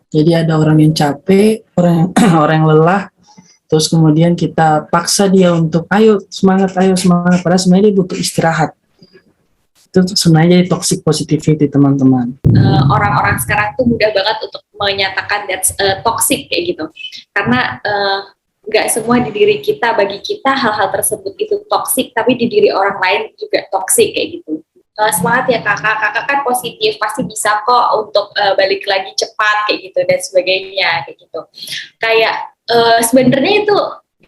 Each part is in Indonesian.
Jadi ada orang yang capek, orang yang lelah, terus kemudian kita paksa dia untuk ayo semangat, padahal sebenarnya dia butuh istirahat. Itu sebenarnya jadi toxic positivity, teman-teman. Orang-orang sekarang tuh mudah banget untuk menyatakan that's toxic kayak gitu, karena nggak semua di diri kita, bagi kita hal-hal tersebut itu toksik, tapi di diri orang lain juga toksik kayak gitu. Semangat ya kakak kan positif, pasti bisa kok untuk balik lagi cepat kayak gitu dan sebagainya kayak gitu. Kayak sebenarnya itu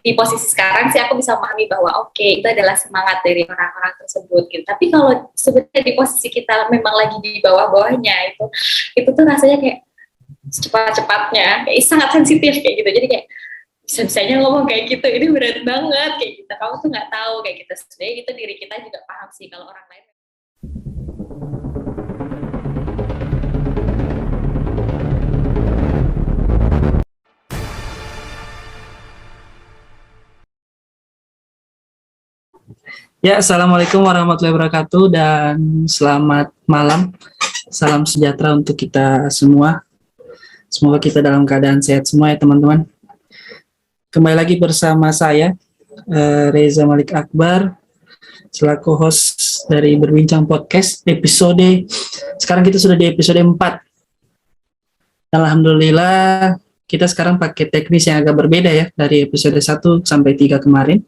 di posisi sekarang sih aku bisa memahami bahwa oke, itu adalah semangat dari orang-orang tersebut gitu. Tapi kalau sebenarnya di posisi kita memang lagi di bawah-bawahnya, itu tuh rasanya kayak cepat-cepatnya kayak sangat sensitif kayak gitu. Jadi kayak bisa-bisanya ngomong kayak gitu, ini berat banget kayak gitu, kamu tuh nggak tahu kayak gitu. Sebenarnya itu diri kita juga paham sih kalau orang lain. Ya, assalamualaikum warahmatullahi wabarakatuh dan selamat malam. Salam sejahtera untuk kita semua. Semoga kita dalam keadaan sehat semua ya teman-teman. Kembali lagi bersama saya, Reza Malik Akbar, selaku host dari Berbincang Podcast episode, sekarang kita sudah di episode 4. Alhamdulillah, kita sekarang pakai teknis yang agak berbeda ya, dari episode 1 sampai 3 kemarin.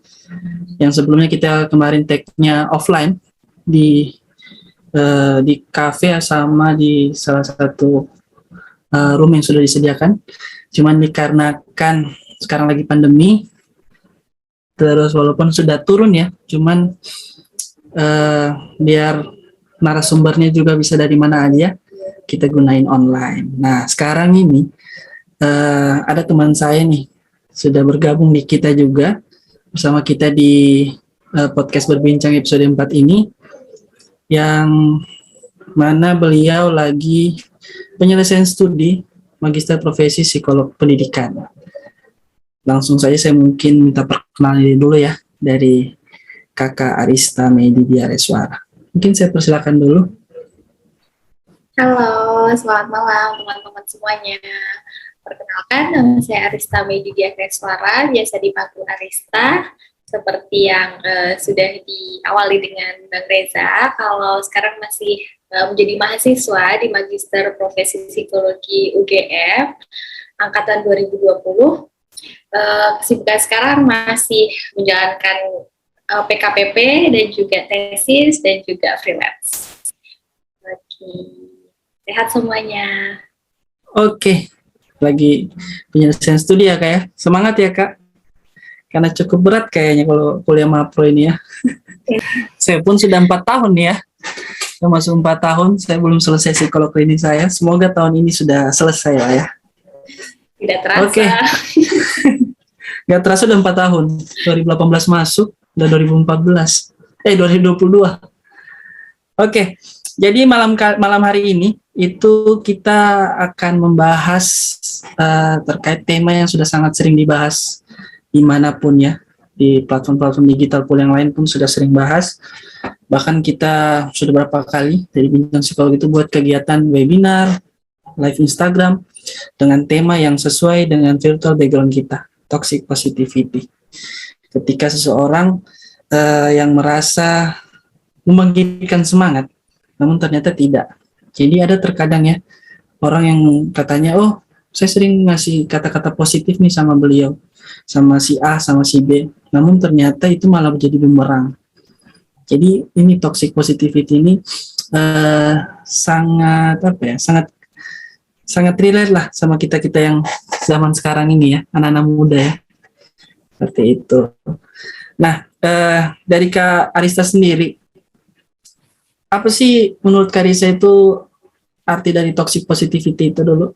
Yang sebelumnya kita kemarin tag-nya offline di cafe sama di salah satu room yang sudah disediakan. Cuman dikarenakan sekarang lagi pandemi, terus walaupun sudah turun ya, cuman biar narasumbernya juga bisa dari mana aja, kita gunain online. Nah, sekarang ini ada teman saya nih, sudah bergabung di kita juga, bersama kita di podcast Berbincang episode 4 ini, yang mana beliau lagi penyelesaian studi Magister Profesi Psikolog Pendidikan. Langsung saja saya mungkin minta perkenalan dulu ya, dari Kakak Arista Medidia Reswara. Mungkin saya persilakan dulu. Halo, selamat malam teman-teman semuanya. Perkenalkan, nama saya Arista Medidia Reswara, biasa dipanggil Arista. Seperti yang sudah diawali dengan Bang Reza, kalau sekarang masih menjadi mahasiswa di Magister Profesi Psikologi UGM angkatan 2020. Kesibukan sekarang masih menjalankan PKPP dan juga tesis dan juga freelance. Oke, sehat semuanya. Oke, lagi penyelesaian studi ya Kak ya. Semangat ya Kak. Karena cukup berat kayaknya kalau kuliah mapro ini ya. Saya pun sudah 4 tahun ya. Saya masuk 4 tahun, saya belum selesai psikolog klinis saya. Semoga tahun ini sudah selesai lah ya. Tidak terasa. Oke. Gak terasa udah 4 tahun. 2018 masuk, udah 2022. Oke. Jadi malam hari ini itu kita akan membahas terkait tema yang sudah sangat sering dibahas dimanapun ya, di platform-platform digital pun yang lain pun sudah sering bahas. Bahkan kita sudah berapa kali dari Bincang Psikolog itu buat kegiatan webinar, live Instagram dengan tema yang sesuai dengan virtual background kita, toxic positivity. Ketika seseorang yang merasa membangkitkan semangat, namun ternyata tidak. Jadi ada terkadang ya orang yang katanya, oh saya sering ngasih kata-kata positif nih sama beliau, sama si A, sama si B, namun ternyata itu malah menjadi bumerang. Jadi ini toxic positivity ini sangat sangat relate lah sama kita yang zaman sekarang ini ya, anak-anak muda ya, seperti itu. Nah, dari Kak Arista sendiri, apa sih menurut Kak Arista itu arti dari toxic positivity itu dulu?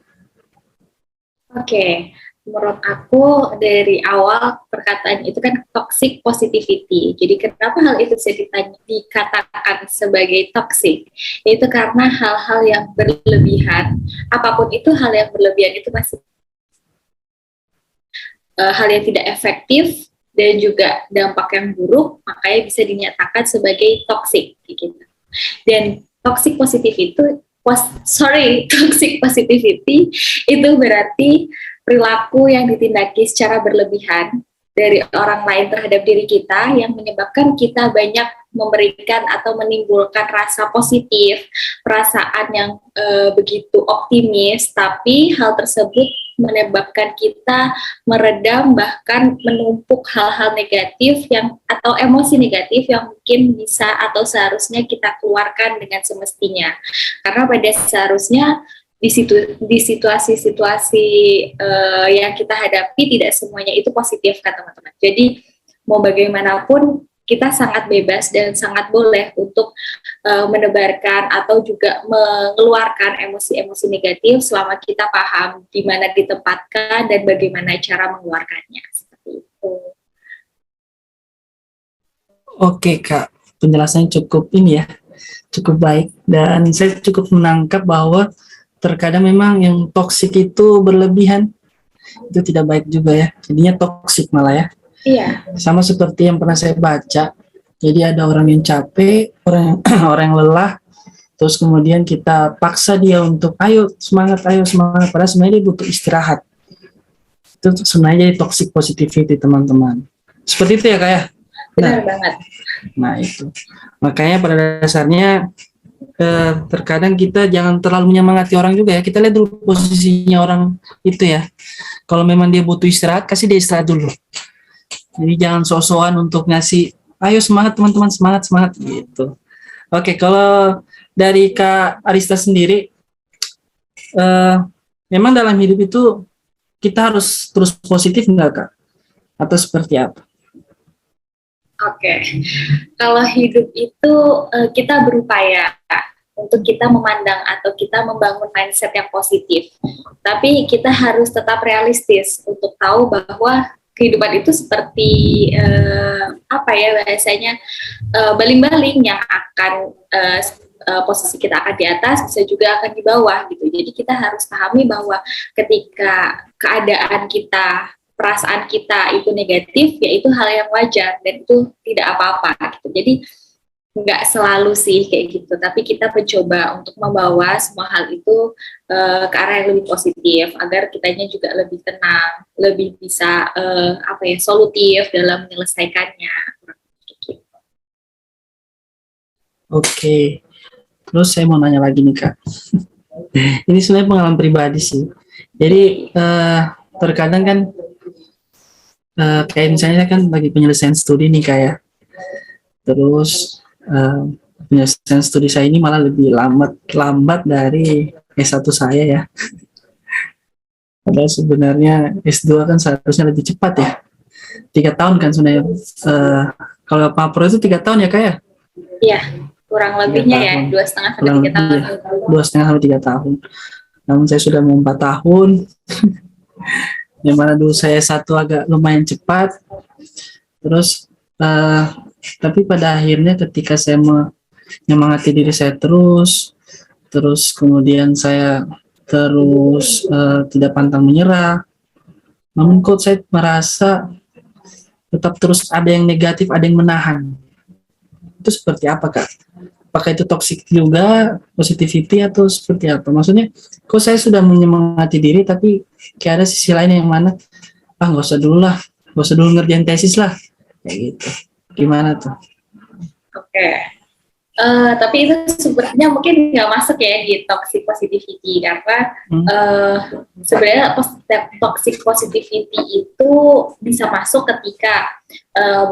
Oke, menurut aku dari awal perkataan itu kan toxic positivity. Jadi kenapa hal itu bisa dikatakan sebagai toxic? Itu karena hal-hal yang berlebihan, apapun itu hal yang berlebihan itu masih hal yang tidak efektif dan juga dampak yang buruk, makanya bisa dinyatakan sebagai toxic gitu. Dan toxic positivity toxic positivity itu berarti perilaku yang ditindaki secara berlebihan dari orang lain terhadap diri kita yang menyebabkan kita banyak memberikan atau menimbulkan rasa positif, perasaan yang begitu optimis, tapi hal tersebut menyebabkan kita meredam bahkan menumpuk hal-hal negatif yang atau emosi negatif yang mungkin bisa atau seharusnya kita keluarkan dengan semestinya. Karena pada seharusnya di situasi-situasi yang kita hadapi tidak semuanya itu positif kan teman-teman. Jadi mau bagaimanapun kita sangat bebas dan sangat boleh untuk menebarkan atau juga mengeluarkan emosi-emosi negatif selama kita paham di mana ditempatkan dan bagaimana cara mengeluarkannya. Seperti itu. Oke Kak, penjelasannya cukup ini ya, cukup baik, dan saya cukup menangkap bahwa terkadang memang yang toksik itu berlebihan, itu tidak baik juga ya, jadinya toksik malah ya. Iya. Sama seperti yang pernah saya baca, jadi ada orang yang capek, orang yang lelah, terus kemudian kita paksa dia untuk ayo semangat, padahal sebenarnya dia butuh istirahat. Itu sebenarnya jadi toxic positivity teman-teman. Seperti itu ya Kak ya? Benar banget. Nah itu, makanya pada dasarnya terkadang kita jangan terlalu menyemangati orang juga ya. Kita lihat dulu posisinya orang itu ya. Kalau memang dia butuh istirahat, kasih dia istirahat dulu. Jadi jangan sok-sokan untuk ngasih, ayo semangat teman-teman, semangat gitu. Oke, kalau dari Kak Arista sendiri, memang dalam hidup itu kita harus terus positif nggak Kak? Atau seperti apa? Oke, kalau hidup itu kita berupaya untuk kita memandang atau kita membangun mindset yang positif. Tapi kita harus tetap realistis untuk tahu bahwa kehidupan itu seperti apa ya bahasanya baling-baling yang akan posisi kita akan di atas bisa juga akan di bawah gitu. Jadi kita harus pahami bahwa ketika keadaan kita, perasaan kita itu negatif, ya itu hal yang wajar dan itu tidak apa-apa gitu. Jadi nggak selalu sih kayak gitu, tapi kita mencoba untuk membawa semua hal itu ke arah yang lebih positif agar kitanya juga lebih tenang, lebih bisa solutif dalam menyelesaikannya. Gitu. Oke, terus saya mau nanya lagi nih Kak. Ini sebenarnya pengalaman pribadi sih. Jadi terkadang kan kayak misalnya kan bagi penyelesaian studi nih kayak, terus penyelesaian studi saya ini malah lebih lambat dari S1 saya ya. Padahal sebenarnya S2 kan seharusnya lebih cepat ya. 3 tahun kan sebenarnya. Kalau Papro itu 3 tahun ya Kak ya? Iya, kurang lebihnya ya 2,5 sampai 3 tahun. 2,5 sampai 3 tahun. Namun saya sudah mau 4 tahun. Yang mana dulu saya satu agak lumayan cepat, terus tapi pada akhirnya ketika saya menyemangati diri saya terus kemudian saya terus tidak pantang menyerah, namun kok saya merasa tetap terus ada yang negatif, ada yang menahan. Itu seperti apa Kak? Apakah itu toxic juga, positivity atau seperti apa? Maksudnya, kok saya sudah menyemangati diri, tapi kayak ada sisi lain yang mana, nggak usah dulu ngerjain tesis lah, kayak gitu. Gimana tuh? Oke. Tapi itu sebenarnya mungkin nggak masuk ya di toxic positivity, karena sebenarnya toxic positivity itu bisa masuk ketika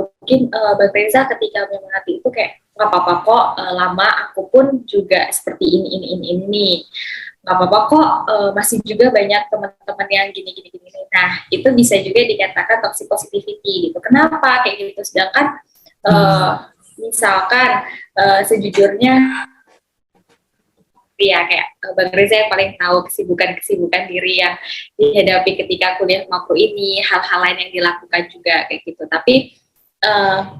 mungkin Bang Reza ketika menyemangati itu kayak nggak apa-apa kok, lama aku pun juga seperti ini nggak apa-apa kok, masih juga banyak teman-teman yang gini. Nah itu bisa juga dikatakan toxic positivity gitu. Kenapa kayak gitu? Sedangkan misalkan sejujurnya ya kayak Bang Reza yang paling tahu kesibukan diri yang dihadapi ketika kuliah makro ini, hal-hal lain yang dilakukan juga kayak gitu. Tapi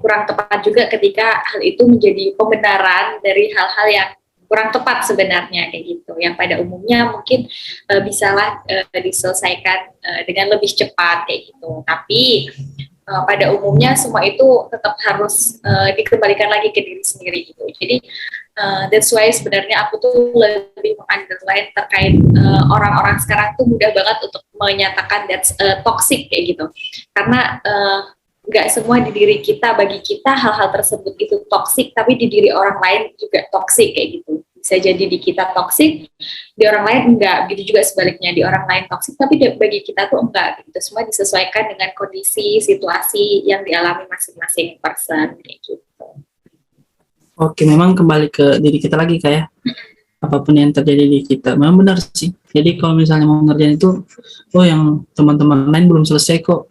kurang tepat juga ketika hal itu menjadi pembenaran dari hal-hal yang kurang tepat sebenarnya kayak gitu, yang pada umumnya mungkin bisalah diselesaikan dengan lebih cepat kayak gitu. Tapi pada umumnya semua itu tetap harus dikembalikan lagi ke diri sendiri gitu. Jadi that's why sebenarnya aku tuh lebih meng-underline terkait orang-orang sekarang tuh mudah banget untuk menyatakan that's toxic kayak gitu. Karena nggak semua di diri kita, bagi kita hal-hal tersebut itu toxic, tapi di diri orang lain juga toxic kayak gitu. Bisa jadi di kita toxic, di orang lain enggak. Begitu juga sebaliknya, di orang lain toxic, tapi bagi kita tuh enggak. Gitu. Semua disesuaikan dengan kondisi, situasi yang dialami masing-masing person kayak gitu. Oke, memang kembali ke diri kita lagi kayak apapun yang terjadi di kita. Memang benar sih. Jadi kalau misalnya mau ngerjain itu, oh yang teman-teman lain belum selesai kok.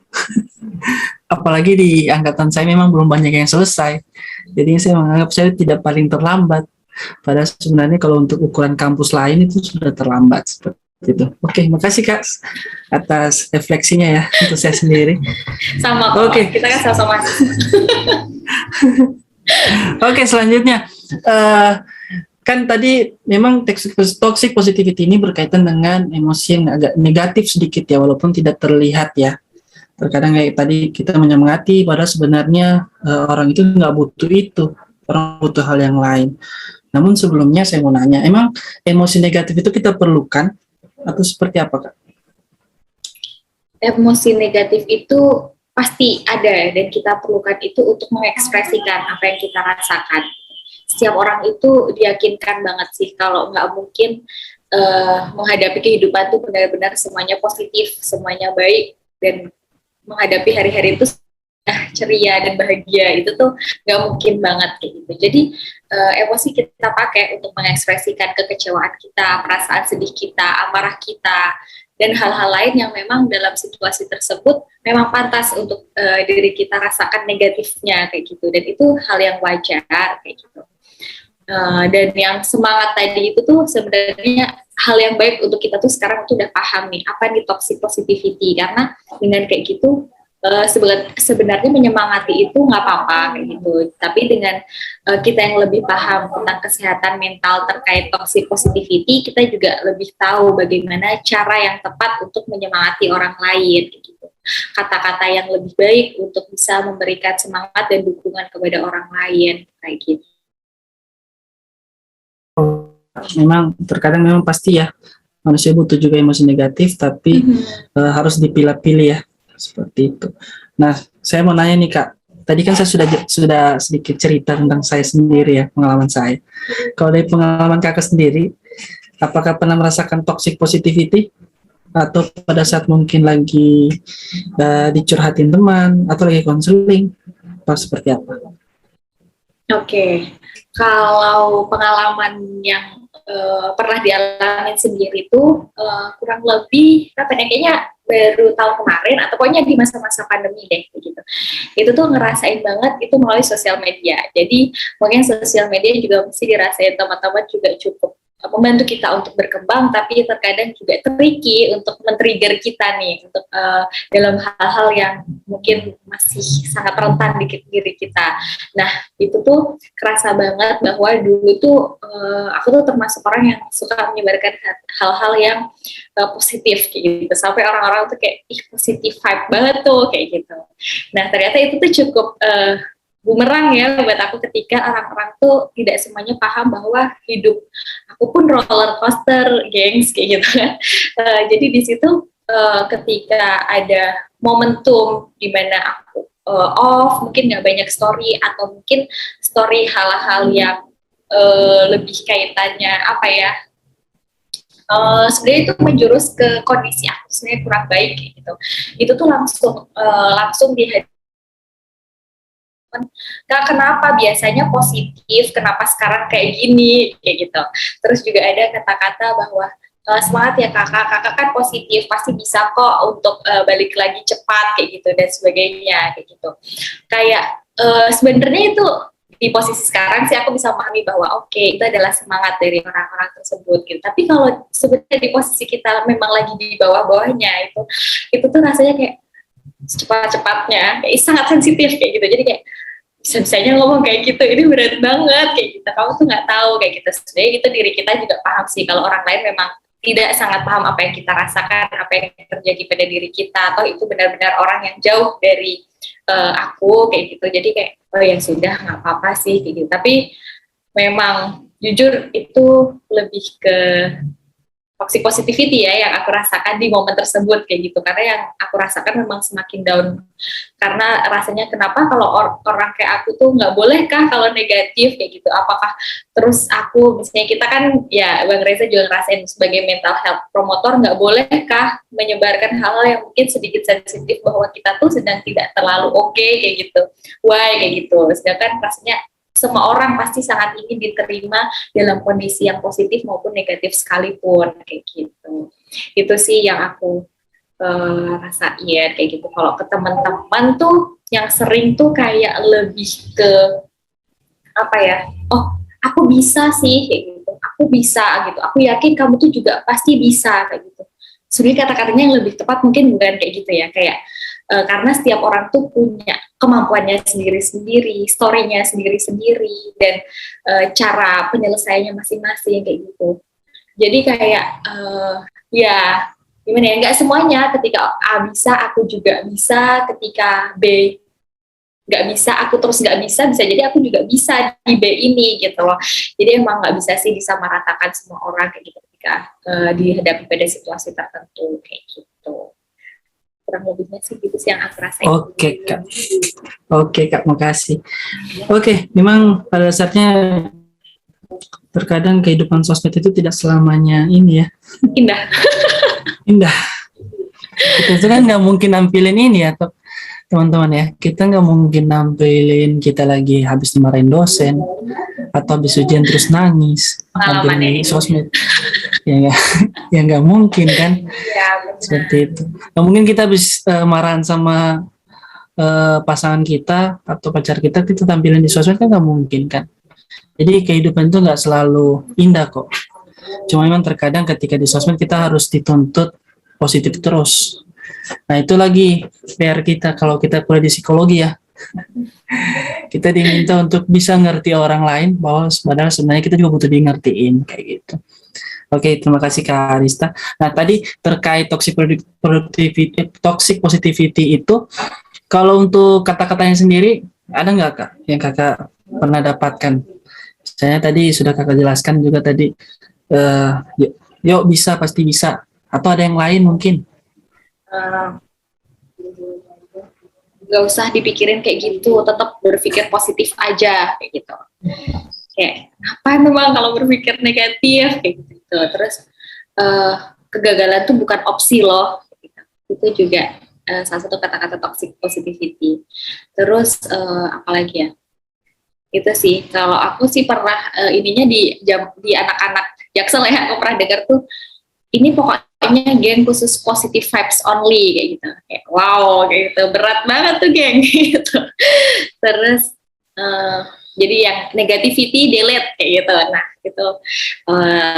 Apalagi di angkatan saya memang belum banyak yang selesai. Jadi saya menganggap saya tidak paling terlambat. Padahal sebenarnya kalau untuk ukuran kampus lain itu sudah terlambat seperti itu. Oke, makasih Kak atas refleksinya ya untuk saya sendiri. Sama kok. Oke. Kita kan sama-sama. Oke, selanjutnya kan tadi memang toxic positivity ini berkaitan dengan emosi yang agak negatif sedikit ya, walaupun tidak terlihat ya. Terkadang kayak tadi kita menyemangati, padahal sebenarnya orang itu nggak butuh itu, orang butuh hal yang lain. Namun sebelumnya saya mau nanya, emang emosi negatif itu kita perlukan atau seperti apa Kak? Emosi negatif itu pasti ada dan kita perlukan itu untuk mengekspresikan apa yang kita rasakan. Setiap orang itu diyakinkan banget sih kalau nggak mungkin menghadapi kehidupan itu benar-benar semuanya positif, semuanya baik, dan menghadapi hari-hari itu ceria dan bahagia, itu tuh nggak mungkin banget kayak gitu. Jadi emosi kita pakai untuk mengekspresikan kekecewaan kita, perasaan sedih kita, amarah kita, dan hal-hal lain yang memang dalam situasi tersebut memang pantas untuk diri kita rasakan negatifnya kayak gitu. Dan itu hal yang wajar kayak gitu. Dan yang semangat tadi itu tuh sebenarnya hal yang baik untuk kita tuh sekarang tuh udah paham nih apa nih toxic positivity, karena dengan kayak gitu sebenarnya menyemangati itu nggak apa-apa kayak gitu, tapi dengan kita yang lebih paham tentang kesehatan mental terkait toxic positivity, kita juga lebih tahu bagaimana cara yang tepat untuk menyemangati orang lain kayak gitu, kata-kata yang lebih baik untuk bisa memberikan semangat dan dukungan kepada orang lain kayak gitu. Memang terkadang memang pasti ya manusia butuh juga emosi negatif, tapi harus dipilah-pilih ya seperti itu. Nah, saya mau nanya nih Kak, tadi kan saya sudah sedikit cerita tentang saya sendiri ya, pengalaman saya. Kalau dari pengalaman Kakak sendiri, apakah pernah merasakan toxic positivity atau pada saat mungkin lagi dicurhatin teman atau lagi konseling, atau seperti apa? Oke. Kalau pengalaman yang pernah dialami sendiri itu kurang lebih kayaknya baru tahun kemarin atau pokoknya di masa-masa pandemi deh gitu. Itu tuh ngerasain banget itu melalui sosial media. Jadi mungkin sosial media juga mesti dirasain teman-teman juga cukup membantu kita untuk berkembang, tapi terkadang juga tricky untuk men-trigger kita nih untuk dalam hal-hal yang mungkin masih sangat rentan di diri kita. Nah, itu tuh kerasa banget bahwa dulu tuh aku tuh termasuk orang yang suka menyebarkan hal-hal yang positif kayak gitu, sampai orang-orang tuh kayak positif vibe banget tuh kayak gitu. Nah, ternyata itu tuh cukup bumerang ya buat aku ketika orang-orang tuh tidak semuanya paham bahwa hidup aku pun roller coaster, gengs, kayak gitu kan. Jadi di situ ketika ada momentum di mana aku off, mungkin nggak banyak story atau mungkin story hal-hal yang lebih kaitannya apa ya? Sebenarnya itu menjurus ke kondisi aku sebenarnya kurang baik kayak gitu. Itu tuh langsung dihadapi. Kak, kenapa biasanya positif, kenapa sekarang kayak gini, kayak gitu. Terus juga ada kata-kata bahwa semangat ya kakak kan positif, pasti bisa kok untuk balik lagi cepat, kayak gitu, dan sebagainya, kayak gitu. Kayak sebenarnya itu di posisi sekarang sih aku bisa memahami bahwa oke, itu adalah semangat dari orang-orang tersebut, gitu. Tapi kalau sebenarnya di posisi kita memang lagi di bawah-bawahnya, itu tuh rasanya kayak cepat-cepatnya, kayak sangat sensitif kayak gitu. Jadi kayak bisa-bisanya ngomong kayak gitu, ini berat banget kayak gitu, kamu tuh nggak tahu kayak gitu. Sebenarnya itu diri kita juga paham sih kalau orang lain memang tidak sangat paham apa yang kita rasakan, apa yang terjadi terjadi pada diri kita, atau itu benar-benar orang yang jauh dari aku kayak gitu. Jadi kayak oh ya sudah, nggak apa-apa sih kayak gitu. Tapi memang jujur itu lebih ke toxic positivity ya yang aku rasakan di momen tersebut kayak gitu, karena yang aku rasakan memang semakin down, karena rasanya kenapa kalau orang kayak aku tuh nggak boleh kah kalau negatif kayak gitu, apakah terus aku misalnya kita kan ya Bang Reza juga ngerasain sebagai mental health promotor, nggak boleh kah menyebarkan hal-hal yang mungkin sedikit sensitif bahwa kita tuh sedang tidak terlalu oke kayak gitu, why kayak gitu, sedangkan rasanya semua orang pasti sangat ingin diterima dalam kondisi yang positif maupun negatif sekalipun kayak gitu. Itu sih yang aku rasain kayak gitu. Kalau ke teman-teman tuh yang sering tuh kayak lebih ke apa ya? Oh, aku bisa sih kayak gitu. Aku bisa gitu. Aku yakin kamu tuh juga pasti bisa kayak gitu. Sebenarnya kata-katanya yang lebih tepat mungkin bukan kayak gitu ya, kayak karena setiap orang tuh punya kemampuannya sendiri-sendiri, story-nya sendiri-sendiri, dan cara penyelesaiannya masing-masing kayak gitu. Jadi kayak ya gimana ya, nggak semuanya ketika A bisa, aku juga bisa, ketika B nggak bisa, aku terus nggak bisa, bisa jadi aku juga bisa di B ini gitu loh. Jadi emang nggak bisa sih disamaratakan semua orang kayak gitu ketika dihadapi pada situasi tertentu kayak gitu. Kurang lebihnya sih gitu sih yang aku rasain. Oke kak, makasih. Oke, memang pada dasarnya terkadang kehidupan sosmed itu tidak selamanya ini ya indah. Kita itu kan nggak mungkin nampilin ini ya teman-teman ya, kita nggak mungkin nampilin kita lagi habis dimarahin dosen atau habis ujian terus nangis nampilin di sosmed ya nggak mungkin kan Ya, seperti itu. Nggak mungkin kita habis marahan sama pasangan kita atau pacar kita tampilin di sosmed, kan nggak mungkin kan. Jadi kehidupan itu nggak selalu indah kok, cuma memang terkadang ketika di sosmed kita harus dituntut positif terus. Nah itu lagi PR kita kalau kita kuliah di psikologi ya, kita diminta untuk bisa ngerti orang lain, bahwa padahal sebenarnya kita juga butuh di ngertiin kayak gitu. Oke, terima kasih Kak Arista. Nah tadi terkait toxic positivity itu, kalau untuk kata-katanya sendiri ada nggak Kak yang Kakak pernah dapatkan? Saya tadi sudah Kakak jelaskan juga tadi, yuk bisa, pasti bisa, atau ada yang lain mungkin? Gak usah dipikirin kayak gitu, tetap berpikir positif aja kayak gitu. Kayak apa memang kalau berpikir negatif kayak gitu. Terus kegagalan tuh bukan opsi loh gitu. Itu juga salah satu kata-kata toxic positivity. Terus apalagi ya, itu sih kalau aku sih pernah ininya di anak-anak Jaksel ya, aku pernah dengar tuh ini pokoknya geng khusus positive vibes only kayak gitu. Kayak wow kayak gitu, berat banget tuh geng gitu. Terus jadi yang negativity delete kayak gitu. Nah itu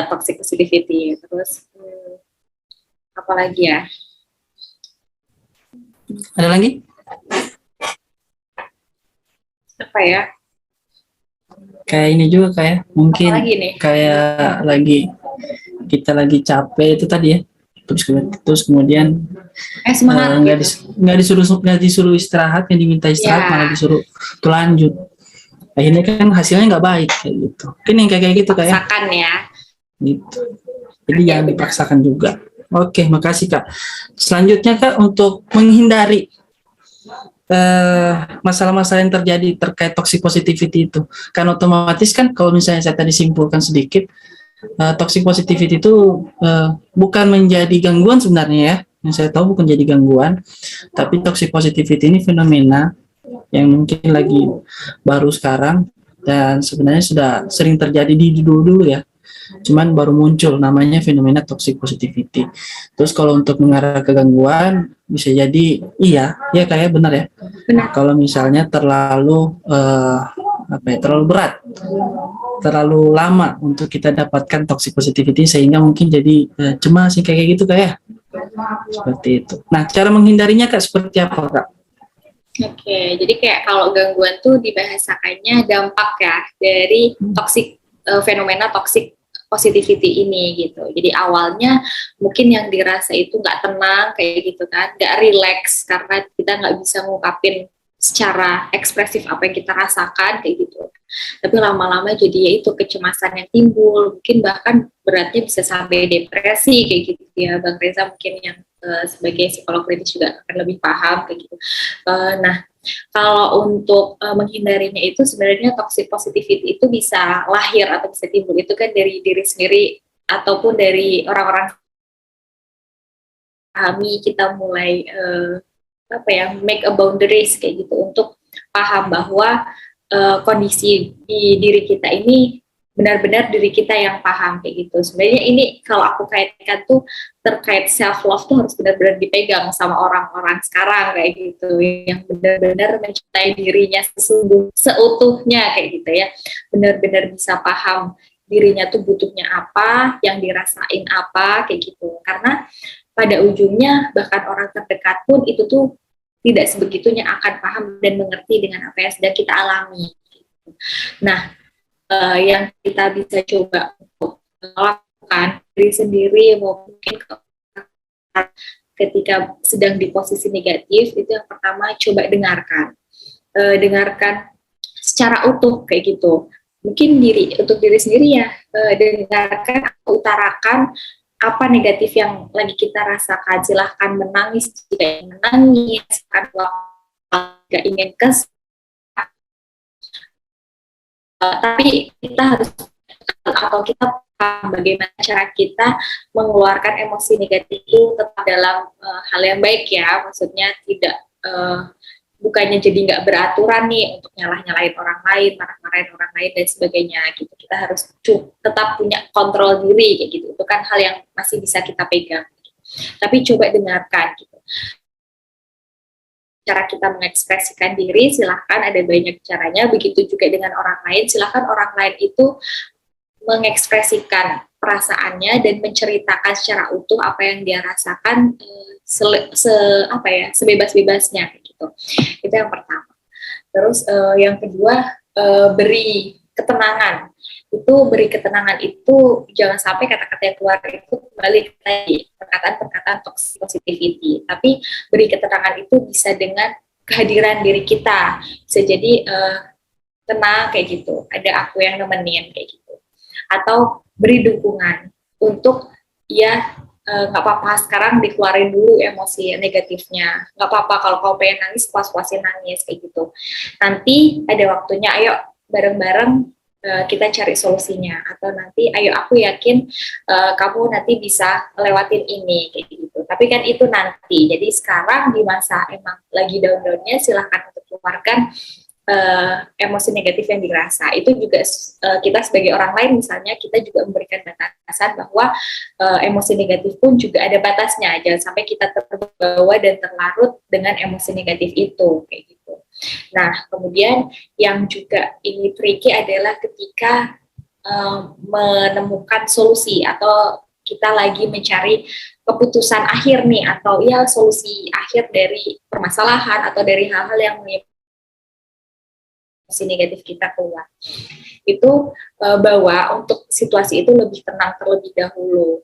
toxic positivity. Terus apa lagi ya? Ada lagi? Apa ya? Kayak ini juga kayak mungkin kayak lagi kita lagi capek itu tadi ya, terus kemudian nggak disuruh istirahat, yang diminta istirahat malah disuruh tuh lanjut, akhirnya kan hasilnya nggak baik kayak gitu. Mungkin yang kayak gitu kayak ya gitu. Jadi jangan dipaksakan juga. Oke, makasih Kak. Selanjutnya Kak, untuk menghindari masalah-masalah yang terjadi terkait toxic positivity itu, kan otomatis kan kalau misalnya saya tadi simpulkan sedikit, toxic positivity itu bukan menjadi gangguan sebenarnya ya, yang saya tahu bukan jadi gangguan, tapi toxic positivity ini fenomena yang mungkin lagi baru sekarang dan sebenarnya sudah sering terjadi di dulu ya, cuman baru muncul namanya fenomena toxic positivity. Terus kalau untuk mengarah ke gangguan bisa jadi iya ya kayak benar ya, kalau misalnya terlalu terlalu berat, terlalu lama untuk kita dapatkan toxic positivity sehingga mungkin jadi cemas sih kayak gitu kayak seperti itu. Nah cara menghindarinya Kak seperti apa Kak? Oke, jadi kayak kalau gangguan tuh dibahasakannya dampak ya dari toxic fenomena toxic positivity ini gitu. Jadi awalnya mungkin yang dirasa itu nggak tenang kayak gitu kan, nggak relax karena kita nggak bisa ngungkapin secara ekspresif apa yang kita rasakan kayak gitu. Tapi lama-lama jadi ya itu kecemasan yang timbul, mungkin bahkan beratnya bisa sampai depresi kayak gitu ya. Bang Reza mungkin yang sebagai psikolog klinis juga akan lebih paham kayak gitu. Nah, kalau untuk menghindarinya itu sebenarnya toxic positivity itu bisa lahir atau bisa timbul itu kan dari diri sendiri ataupun dari orang-orang kami kita mulai make a boundaries kayak gitu untuk paham bahwa kondisi di diri kita ini benar-benar diri kita yang paham kayak gitu. Sebenarnya ini kalau aku kaitkan tuh terkait self love tuh harus benar-benar dipegang sama orang-orang sekarang kayak gitu, yang benar-benar mencintai dirinya seutuhnya kayak gitu ya, benar-benar bisa paham dirinya tuh butuhnya apa, yang dirasain apa kayak gitu. Karena pada ujungnya bahkan orang terdekat pun itu tuh tidak sebegitunya akan paham dan mengerti dengan apa yang sedang kita alami. Nah, yang kita bisa coba untuk melakukan diri sendiri mungkin ketika sedang di posisi negatif itu yang pertama coba dengarkan secara utuh kayak gitu. Mungkin untuk diri sendiri ya, dengarkan atau utarakan apa negatif yang lagi kita rasakan. Silahkan menangis jika ingin menangis, jika ingin tapi kita harus atau kita bagaimana cara kita mengeluarkan emosi negatif itu tetap dalam hal yang baik ya, maksudnya tidak bukannya jadi nggak beraturan nih untuk nyalahin orang lain, marah-marahin orang lain dan sebagainya gitu. Kita harus tetap punya kontrol diri kayak gitu. Itu kan hal yang masih bisa kita pegang. Gitu. Tapi coba dengarkan gitu. Cara kita mengekspresikan diri, silahkan ada banyak caranya. Begitu juga dengan orang lain, silahkan orang lain itu mengekspresikan perasaannya dan menceritakan secara utuh apa yang dia rasakan sebebas-bebasnya gitu. Itu yang pertama. Terus yang kedua, beri ketenangan. Beri ketenangan itu jangan sampai kata-kata yang keluar itu kembali ke tadi perkataan-perkataan toxic positivity. Tapi beri ketenangan itu bisa dengan kehadiran diri kita. Bisa jadi tenang kayak gitu. Ada aku yang nemenin kayak gitu. Atau beri dukungan untuk ya nggak apa-apa sekarang dikeluarin dulu emosi negatifnya, nggak apa-apa kalau kau pengen nangis puas-puasin nangis kayak gitu, nanti ada waktunya, ayo bareng-bareng kita cari solusinya, atau nanti ayo aku yakin kamu nanti bisa lewatin ini kayak gitu. Tapi kan itu nanti, jadi sekarang di masa emang lagi down-downnya silahkan untuk keluarkan emosi negatif yang dirasa. Itu juga kita sebagai orang lain misalnya, kita juga memberikan batasan bahwa emosi negatif pun juga ada batasnya, jangan sampai kita terbawa dan terlarut dengan emosi negatif itu kayak gitu. Nah, kemudian yang juga ini tricky adalah ketika menemukan solusi atau kita lagi mencari keputusan akhir nih, atau ya solusi akhir dari permasalahan atau dari hal-hal yang emosi negatif kita keluar. Itu bahwa untuk situasi itu lebih tenang terlebih dahulu.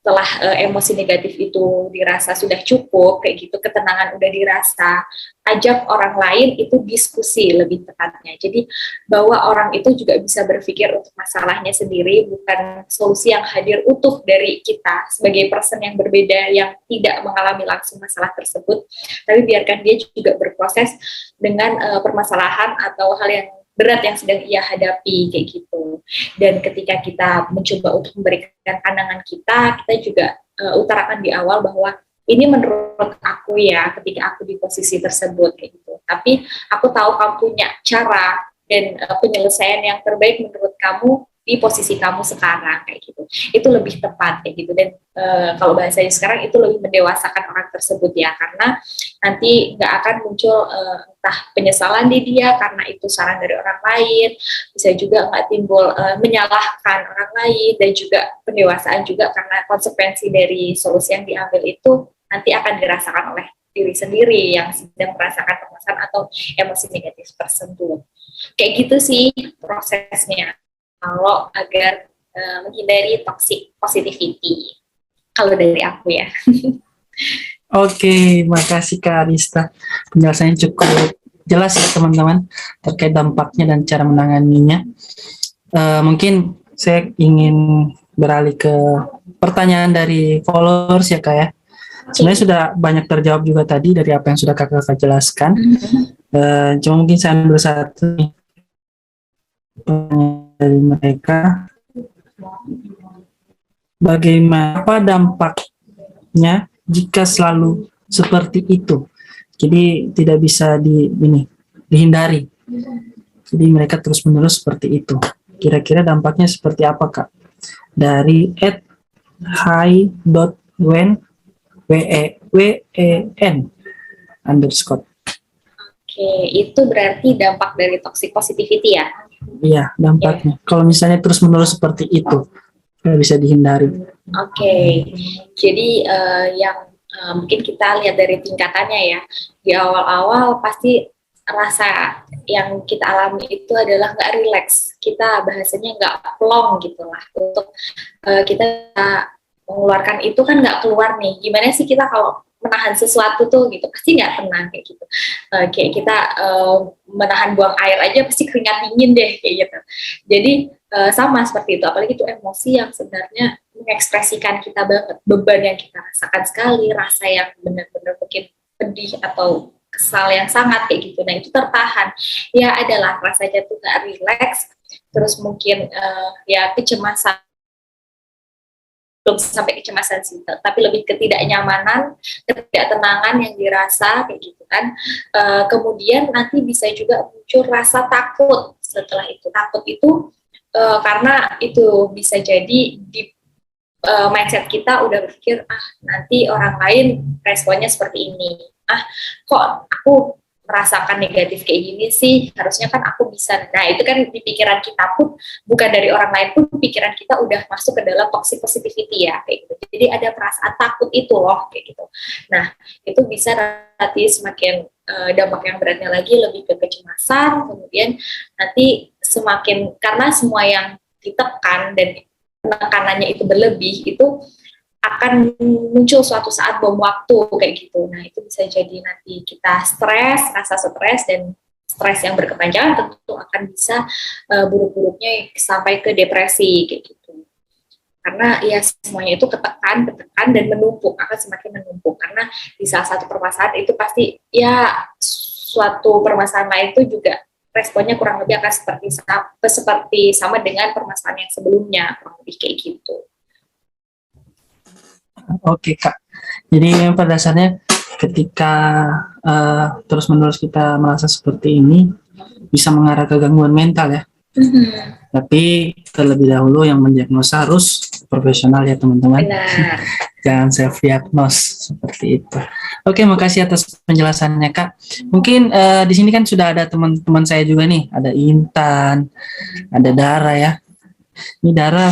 Setelah emosi negatif itu dirasa sudah cukup, kayak gitu, ketenangan udah dirasa, ajak orang lain itu diskusi lebih tepatnya. Jadi bahwa orang itu juga bisa berpikir untuk masalahnya sendiri, bukan solusi yang hadir utuh dari kita sebagai person yang berbeda yang tidak mengalami langsung masalah tersebut, tapi biarkan dia juga berproses dengan permasalahan atau hal yang berat yang sedang ia hadapi kayak gitu. Dan ketika kita mencoba untuk memberikan pandangan kita juga utarakan di awal bahwa ini menurut aku ya ketika aku di posisi tersebut kayak gitu. Tapi aku tahu kamu punya cara dan penyelesaian yang terbaik menurut kamu di posisi kamu sekarang kayak gitu. Itu lebih tepat kayak gitu. Dan kalau bahasanya sekarang itu lebih mendewasakan orang tersebut ya, karena nanti nggak akan muncul entah penyesalan di dia karena itu saran dari orang lain, bisa juga nggak timbul menyalahkan orang lain, dan juga pendewasaan juga karena konsekuensi dari solusi yang diambil itu nanti akan dirasakan oleh diri sendiri yang sedang merasakan permasalahan atau emosi negatif tersebut. Kayak gitu sih prosesnya kalau agar menghindari toxic positivity. Kalau dari aku ya. Oke, makasih Kak Arista. Penjelasannya cukup jelas ya teman-teman terkait dampaknya dan cara menanganinya. Mungkin saya ingin beralih ke pertanyaan dari followers ya Kak ya. Sebenarnya sudah banyak terjawab juga tadi dari apa yang sudah kakak jelaskan. Cuma mungkin saya ambil satu nih dari mereka. Bagaimana apa dampaknya jika selalu seperti itu? Jadi tidak bisa dihindari. Jadi mereka terus-menerus seperti itu. Kira-kira dampaknya seperti apa Kak? Dari @hi.wen _. Oke, itu berarti dampak dari toxic positivity ya? Iya, dampaknya. Kalau misalnya terus-menerus seperti itu, nggak bisa dihindari. Oke, jadi yang mungkin kita lihat dari tingkatannya ya. Di awal-awal pasti rasa yang kita alami itu adalah nggak rileks. Kita bahasanya nggak plong gitu lah. Untuk kita mengeluarkan itu kan nggak keluar nih. Gimana sih kita kalau menahan sesuatu tuh gitu, pasti nggak tenang kayak gitu. Kayak kita menahan buang air aja pasti keringat dingin deh kayak gitu. Jadi sama seperti itu, apalagi itu emosi yang sebenarnya mengekspresikan kita banget, beban yang kita rasakan sekali, rasa yang benar-benar mungkin pedih atau kesal yang sangat kayak gitu. Nah itu tertahan, ya adalah rasanya tuh nggak rileks, terus mungkin ya kecemasan, belum sampai kecemasan sih, tapi lebih ketidaknyamanan, ketidaktenangan yang dirasa kayak gitu kan. Kemudian nanti bisa juga muncul rasa takut setelah itu. Takut itu karena itu bisa jadi di mindset kita udah berpikir nanti orang lain responnya seperti ini, kok aku merasakan negatif kayak gini sih, harusnya kan aku bisa. Nah itu kan di pikiran kita pun, bukan dari orang lain pun, pikiran kita udah masuk ke dalam toxic positivity ya kayak gitu. Jadi ada perasaan takut itu loh kayak gitu. Nah itu bisa nanti semakin dampak yang beratnya lagi lebih ke kecemasan, kemudian nanti semakin, karena semua yang ditekan dan penekanannya itu berlebih, itu akan muncul suatu saat bom waktu kayak gitu. Nah itu bisa jadi nanti kita stres, rasa stres, dan stres yang berkepanjangan tentu akan bisa buruk-buruknya sampai ke depresi kayak gitu. Karena ya semuanya itu ketekan dan menumpuk, akan semakin menumpuk. Karena di salah satu permasalahan itu pasti ya suatu permasalahan lain itu juga responnya kurang lebih akan seperti sama dengan permasalahan yang sebelumnya, kurang lebih kayak gitu. Oke Kak, jadi pada dasarnya ketika terus-menerus kita merasa seperti ini bisa mengarah ke gangguan mental ya. Tapi terlebih dahulu yang mendiagnosa harus profesional ya teman-teman. Benar. Jangan self diagnose seperti itu. Oke, makasih atas penjelasannya Kak. Mungkin di sini kan sudah ada teman-teman saya juga nih, ada Intan, ada Dara ya. Ini Dara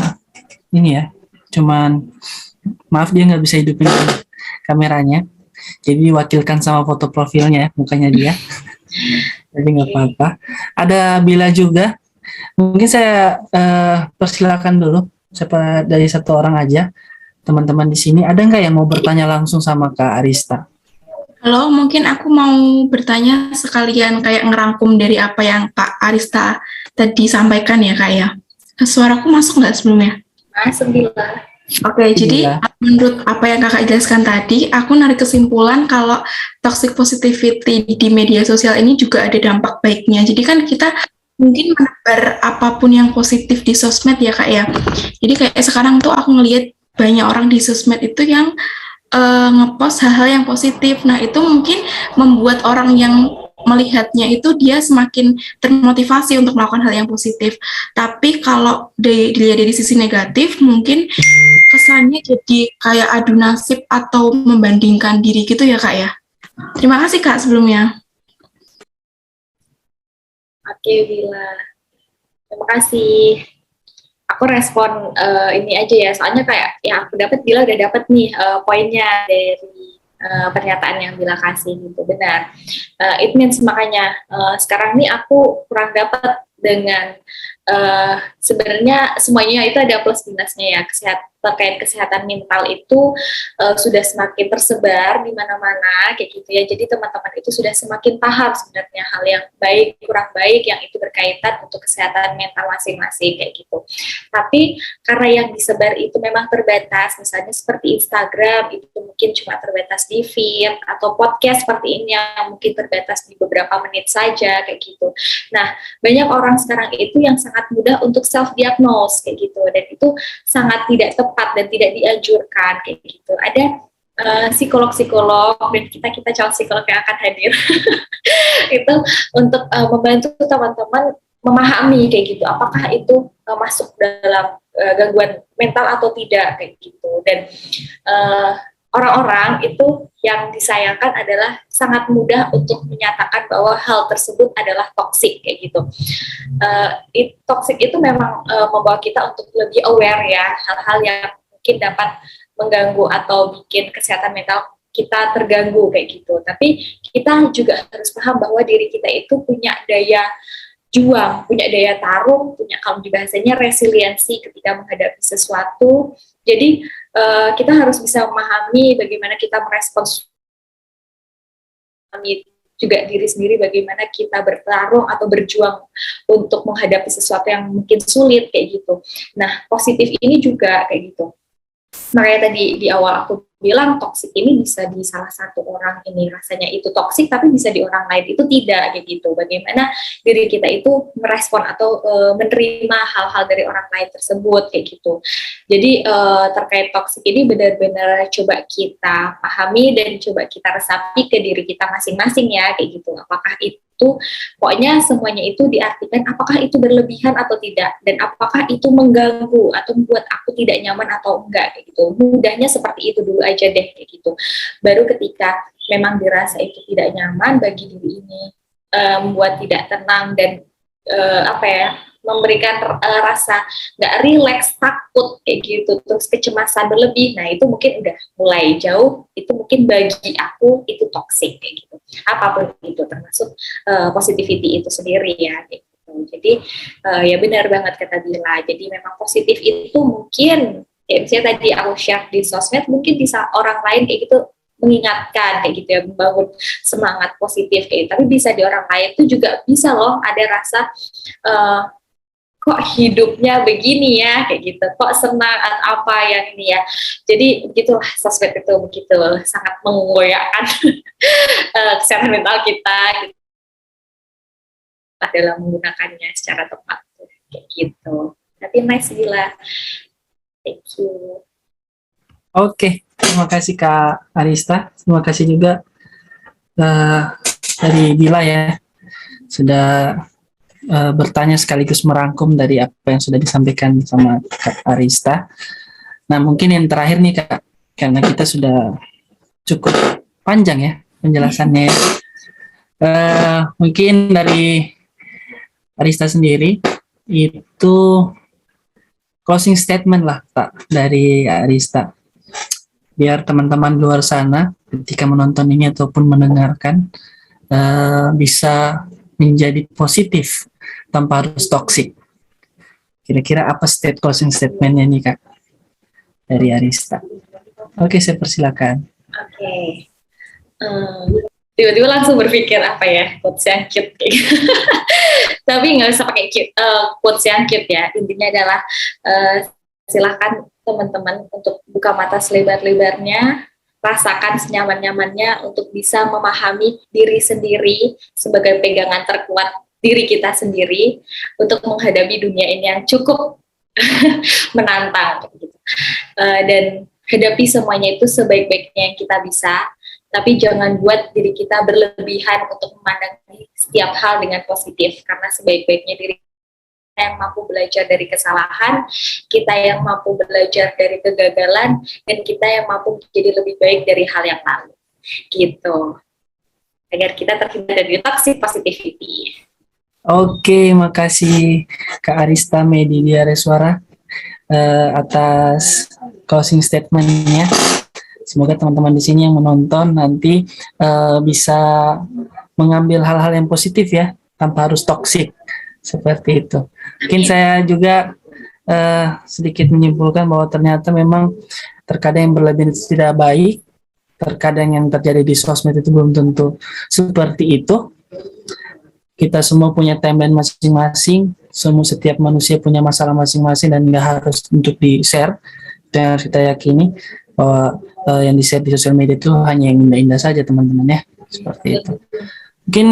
ini ya, cuman maaf dia nggak bisa hidupin kameranya, jadi diwakilkan sama foto profilnya mukanya dia. Jadi nggak apa-apa. Ada Bila juga. Mungkin saya persilakan dulu siapa dari satu orang aja. Teman-teman di sini ada nggak yang mau bertanya langsung sama Kak Arista? Halo, mungkin aku mau bertanya sekalian kayak ngerangkum dari apa yang Kak Arista tadi sampaikan ya Kak ya. Suaraku masuk nggak sebelumnya? Masuk Bila. Oke, jadi menurut apa yang kakak jelaskan tadi, aku narik kesimpulan kalau toxic positivity di media sosial ini juga ada dampak baiknya. Jadi kan kita mungkin menebar apapun yang positif di sosmed ya kak ya. Jadi kayak sekarang tuh aku ngelihat banyak orang di sosmed itu yang ngepost hal-hal yang positif. Nah itu mungkin membuat orang yang melihatnya itu dia semakin termotivasi untuk melakukan hal yang positif. Tapi kalau dilihat dari sisi negatif, mungkin kesannya jadi kayak adu nasib atau membandingkan diri gitu ya kak ya. Terima kasih kak sebelumnya. Oke Bila, terima kasih. Aku respon ini aja ya, soalnya kayak yang aku dapat Bila udah dapat nih poinnya dari pernyataan yang Bila kasih gitu, benar. It means makanya sekarang nih aku kurang dapat dengan sebenarnya semuanya itu ada plus minusnya ya. Terkait kesehatan mental itu sudah semakin tersebar di mana-mana kayak gitu ya. Jadi teman-teman itu sudah semakin paham sebenarnya hal yang baik, kurang baik yang itu berkaitan untuk kesehatan mental masing-masing kayak gitu. Tapi karena yang disebar itu memang terbatas, misalnya seperti Instagram itu mungkin cuma terbatas di feed, atau podcast seperti ini yang mungkin terbatas di beberapa menit saja kayak gitu. Nah, banyak orang sekarang itu yang sangat mudah untuk self-diagnose kayak gitu, dan itu sangat tidak tepat dan tidak dianjurkan kayak gitu. Ada psikolog-psikolog dan kita calon psikolog yang akan hadir itu untuk membantu teman-teman memahami kayak gitu, apakah itu masuk dalam gangguan mental atau tidak kayak gitu. Dan orang-orang itu yang disayangkan adalah sangat mudah untuk menyatakan bahwa hal tersebut adalah toksik kayak gitu. Toksik itu memang membawa kita untuk lebih aware ya, hal-hal yang mungkin dapat mengganggu atau bikin kesehatan mental kita terganggu kayak gitu. Tapi kita juga harus paham bahwa diri kita itu punya daya juang, punya daya tarung, punya, kalau di bahasanya, resiliensi ketika menghadapi sesuatu. Jadi kita harus bisa memahami bagaimana kita merespons juga diri sendiri, bagaimana kita bertarung atau berjuang untuk menghadapi sesuatu yang mungkin sulit kayak gitu. Nah, positif ini juga kayak gitu. Makanya tadi di awal aku bilang toksik ini bisa di salah satu orang ini rasanya itu toksik, tapi bisa di orang lain itu tidak kayak gitu. Bagaimana diri kita itu merespon atau menerima hal-hal dari orang lain tersebut kayak gitu. Jadi terkait toksik ini benar-benar coba kita pahami dan coba kita resapi ke diri kita masing-masing ya kayak gitu. Apakah itu, pokoknya semuanya itu diartikan apakah itu berlebihan atau tidak, dan apakah itu mengganggu atau membuat aku tidak nyaman atau enggak kayak gitu. Mudahnya seperti itu dulu aja deh kayak gitu. Baru ketika memang dirasa itu tidak nyaman bagi diri ini, membuat tidak tenang dan memberikan rasa nggak rileks, takut kayak gitu, terus kecemasan berlebih, nah itu mungkin udah mulai jauh, itu mungkin bagi aku itu toksik kayak gitu. Apapun itu, termasuk positivity itu sendiri ya kayak gitu. Jadi ya benar banget kata Bila. Jadi memang positif itu mungkin kayak misalnya tadi aku share di sosmed, mungkin bisa orang lain kayak gitu mengingatkan kayak gitu ya, membangun semangat positif kayak gitu. Tapi bisa di orang lain itu juga bisa loh ada rasa kok hidupnya begini ya kayak gitu, kok senang atau apa yang ini ya. Jadi begitulah sosmed itu begitu sangat mengoyakkan kesehatan mental kita gitu, dalam menggunakannya secara tepat kayak gitu. Tapi nice Bila, thank you. Oke, terima kasih Kak Arista. Terima kasih juga dari Bila ya, sudah bertanya sekaligus merangkum dari apa yang sudah disampaikan sama Kak Arista. Nah, mungkin yang terakhir nih Kak, karena kita sudah cukup panjang ya penjelasannya ya. Mungkin dari Arista sendiri itu closing statement lah Pak dari Arista, biar teman-teman luar sana ketika menonton ini ataupun mendengarkan bisa menjadi positif tanpa harus toksik. Kira-kira apa closing statement-nya nih Kak dari Arista? Oke, saya persilakan. Oke. Tiba-tiba langsung berpikir apa ya, quotes yang cute kayak gitu. Tapi nggak usah pakai quotes yang cute ya. Intinya adalah silakan teman-teman untuk buka mata selebar-lebarnya, rasakan senyaman-nyamannya untuk bisa memahami diri sendiri sebagai pegangan terkuat diri kita sendiri untuk menghadapi dunia ini yang cukup menantang gitu. Dan hadapi semuanya itu sebaik-baiknya yang kita bisa, tapi jangan buat diri kita berlebihan untuk memandangi setiap hal dengan positif, karena sebaik-baiknya diri kita yang mampu belajar dari kesalahan, kita yang mampu belajar dari kegagalan, dan kita yang mampu menjadi lebih baik dari hal yang lalu gitu, agar kita terhindar dari toxic positivity. Oke, makasih Kak Arista Medidia Reswara atas closing statement-nya. Semoga teman-teman di sini yang menonton nanti bisa mengambil hal-hal yang positif ya, tanpa harus toksik. Seperti itu. Mungkin saya juga sedikit menyimpulkan bahwa ternyata memang terkadang yang berlebihan itu tidak baik, terkadang yang terjadi di sosmed itu belum tentu seperti itu. Kita semua punya timeline masing-masing, setiap manusia punya masalah masing-masing dan nggak harus untuk di-share. Itu yang harus kita yakini bahwa yang di-share di sosial media itu hanya yang indah-indah saja teman-teman ya, seperti itu. Mungkin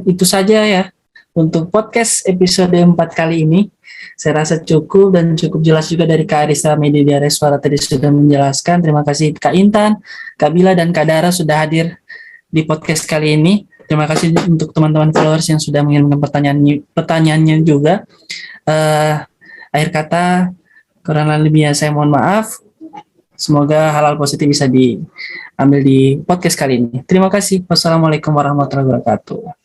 itu saja ya untuk podcast episode 4 kali ini. Saya rasa cukup dan cukup jelas juga dari Kak Arissa Media Reswara tadi sudah menjelaskan. Terima kasih Kak Intan, Kak Bila, dan Kak Dara sudah hadir di podcast kali ini. Terima kasih untuk teman-teman followers yang sudah mengirimkan pertanyaannya juga. Akhir kata, kurang lebihnya saya mohon maaf. Semoga hal-hal positif bisa diambil di podcast kali ini. Terima kasih. Wassalamualaikum warahmatullahi wabarakatuh.